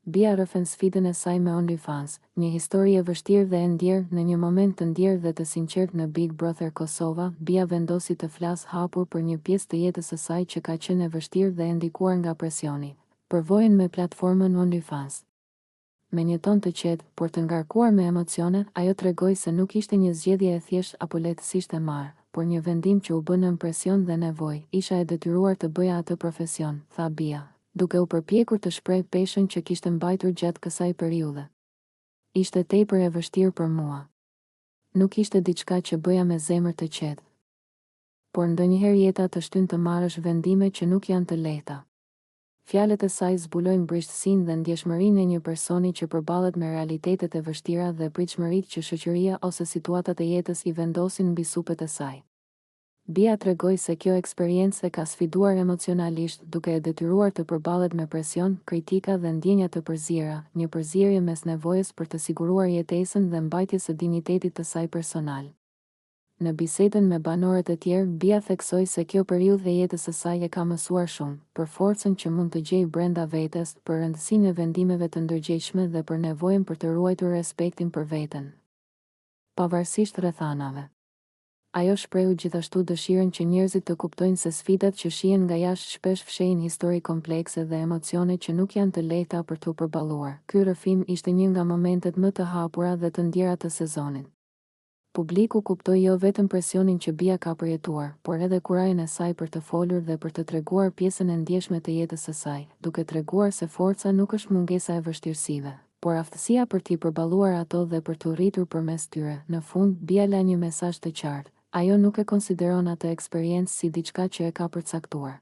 Bia rrëfen sfidën e saj me OnlyFans, një histori e vështirë dhe e ndjerë. Në një moment të ndjerë dhe të sinqert në Big Brother Kosova, Bia vendosi të flasë hapur për një pjesë të jetës së saj që ka qenë e vështirë dhe e ndikuar nga presioni. Përvojën me platformën OnlyFans. Me një ton të qetë, por të ngarkuar me emocione, ajo tregoi se nuk ishte një zgjedhje e thjeshtë apo lehtësisht e marrë, por një vendim që u bë nën presion dhe nevojë. Isha e detyruar të bëja atë profesion, tha Bia, duke u përpjekur të shpreh peshën që kishte mbajtur gjatë kësaj periudhe. Ishte tepër e vështirë për mua. Nuk ishte diçka që bëja me zemër të qetë. Por ndonjëherë jeta të shtyn të marrësh vendime që nuk janë të lehta. Fjalët e saj zbulojnë brishësinë dhe ndjeshmërinë e një personi që përballet me realitetet e vështira dhe pritshmëritë që shoqëria ose situatat e jetës i vendosin mbi supet e saj. Bia tregoi se kjo eksperiencë e ka sfiduar emocionalisht, duke e detyruar të përballet me presion, kritika dhe ndjenja të përzierë, një përzierje mes nevojës për të siguruar jetesën dhe mbajtjes së dinjitetit të saj personal. Në bisedën me banorët e tjerë, Bia theksoi se kjo periudhë e jetës së saj e ka mësuar shumë, për forcën që mund të gjejë brenda vetes, për rëndësinë e vendimeve të ndërgjegjshme dhe për nevojën për të ruajtur respektin për veten, pavarësisht rrethanave. Ajo shprehu gjithashtu dëshirën që njerëzit të kuptojnë se sfidat që shihen nga jashtë shpesh fshehin histori komplekse dhe emocione që nuk janë të lehta për t'u përballuar. Ky rrëfim ishte një nga momentet më të hapura dhe të ndjera të sezonit. Publiku kuptoi jo vetëm presionin që Bia ka përjetuar, por edhe kurajën e saj për të folur dhe për të treguar pjesën e ndjeshme të jetës së saj, duke treguar se forca nuk është mungesa e vështirësive, por aftësia për t'i përballuar ato dhe për t'u rritur përmes tyre. Në fund, Bia la një mesazh të qartë. Ajo nuk e konsideron atë eksperiencë si diçka që e ka përcaktuar.